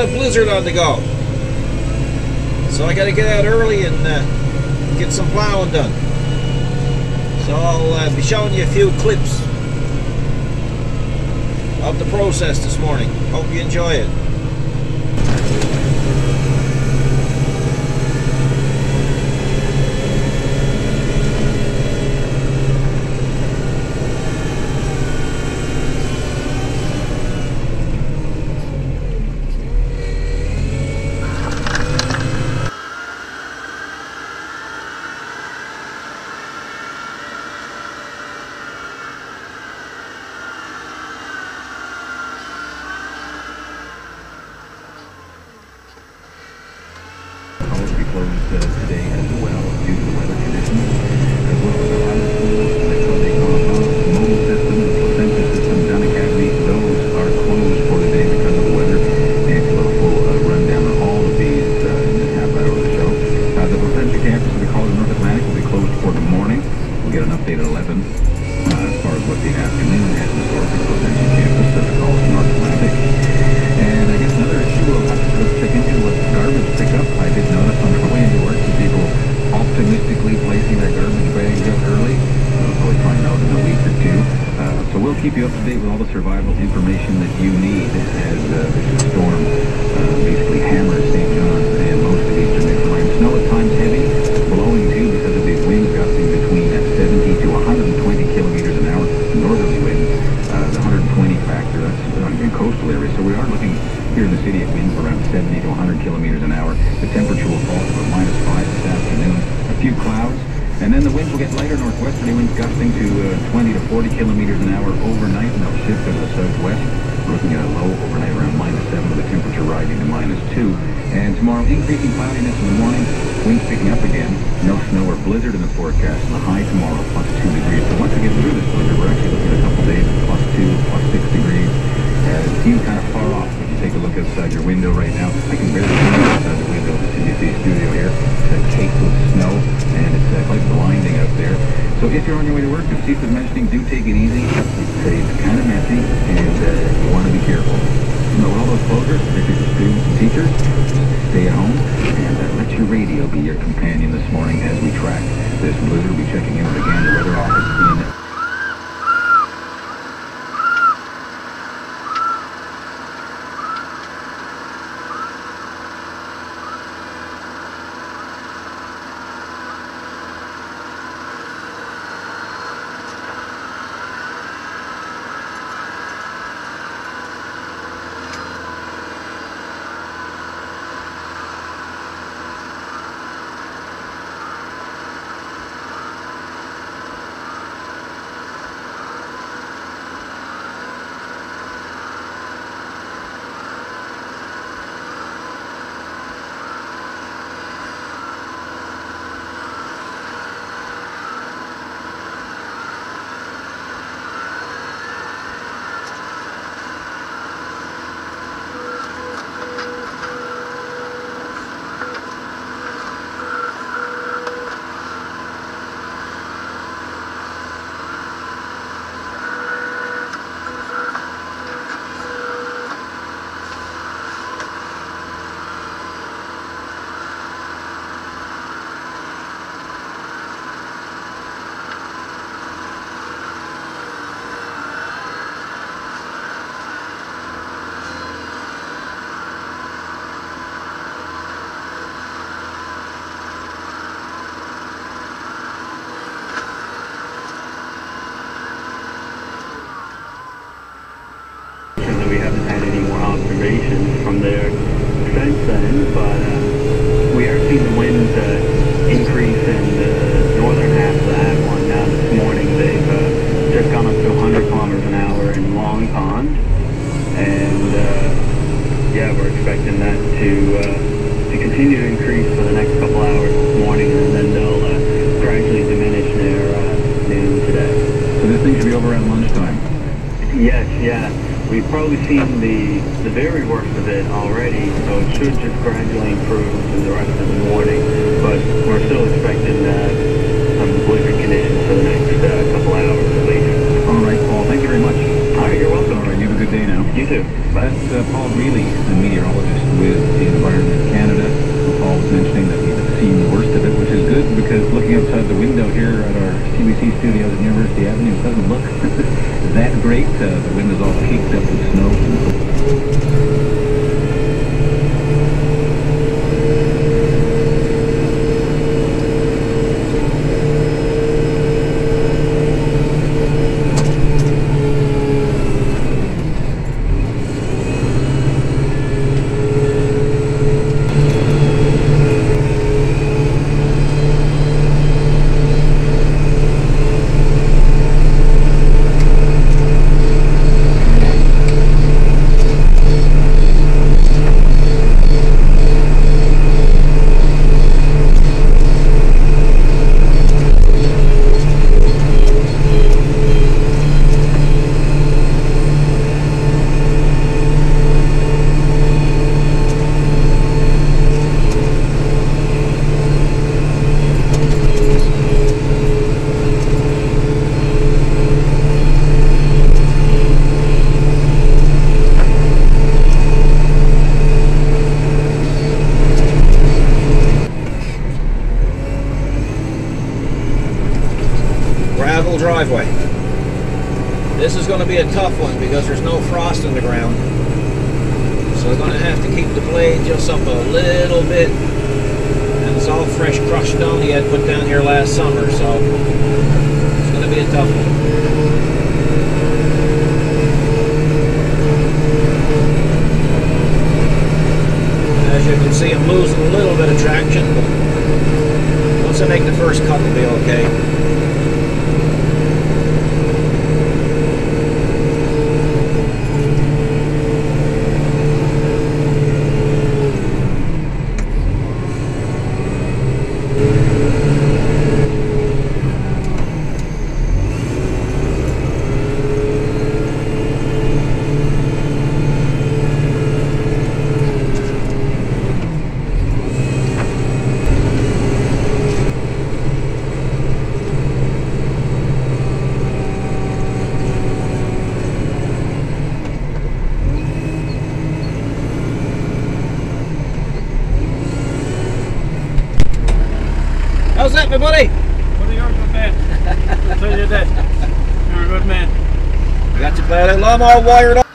mild blizzard on the go. So I got to get out early and get some plowing done. So I'll be showing you a few clips of the process this morning. Hope you enjoy it. Today as well due to the weather conditions, as well as a lot of schools, electronic mobile systems, the placenta system, Dunn Academy, those are closed for the day because of the weather. And we'll have a full rundown on all of these in this half hour of the show. The placenta campus of the College of North Atlantic will be closed for the morning. We'll get an update at 11 as far as what the afternoon has in store for the placenta campus of the College of North Atlantic. And I guess another issue we'll have to sort of check into was garbage pickup. I did notice on the way into work some people optimistically placing their garbage bags up early. They'll probably find out in a week or two. So we'll keep you up to date with all the survival information that you need as this storm basically hammers St. John's and most of eastern Newfoundland. Snow at times heavy, blowing too because of these winds gusting between 70 to 120 kilometers an hour. Northerly winds, the 120 factor, that's in coastal areas. So we are looking here in the city at winds around 70 to 100 kilometers an hour. The temperature will fall to about -5 this afternoon. A few clouds, and then the winds will get lighter. Northwesterly winds gusting to 20 to 40 kilometers an hour overnight, and they'll shift out of the southwest. We're looking at a low overnight around -7 with the temperature rising to -2. And tomorrow, increasing cloudiness in the morning, winds picking up again. No snow or blizzard in the forecast, and the high tomorrow +2 degrees. So once we get through this blizzard, we're actually looking at a couple days of +2, +6 degrees. It seems kind of far off. If you take a look outside your window right now, I can barely see outside the window of the CBC studio here. It's caked with snow, and it's quite blinding out there. So if you're on your way to work, as Steve was mentioning, do take it easy. It's kind of messy, and you want to be careful. You know, all those closures, particularly for students and teachers, just stay at home and let your radio be your companion this morning as we track this blizzard. We'll be checking in with the Gander Weather Office in we haven't had any more observations from there since then, but we are seeing the winds increase in the northern half of that one. Now this morning they've just gone up to 100 kilometers an hour in Long Pond, and yeah, we're expecting that to continue to increase for the next couple hours this morning, and then they'll gradually diminish near noon today. So this thing should be over at lunchtime? Yes, yeah. We've probably seen the very worst of it already, so it should just gradually improve through the rest of the morning. But we're still expecting some blizzard conditions for the next couple hours at least. All right, Paul. Thank you very much. All right, you're welcome. All right, you have a good day now. You too. That's Paul Greeley, a meteorologist with the Environment Canada. Paul was mentioning that we've seen the worst of it, which is good because looking outside the window here at our CBC studios at University Avenue, it doesn't look that great. The window's all caked up with snow. Driveway. This is going to be a tough one because there's no frost in the ground, so we're going to have to keep the blade just up a little bit, and it's all fresh crushed stone he had put down here last summer, so it's going to be a tough one. As you can see, I'm losing a little bit of traction, but once I make the first cut it'll be okay. How's that, my buddy? Well, you're a good man. I'll tell you that. You're a good man. I got your bad lawnmower wired up.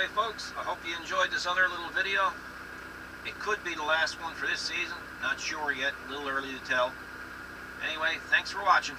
Anyway, folks, I hope you enjoyed this other little video. It could be the last one for this season. Not sure yet. A little early to tell. Anyway, thanks for watching.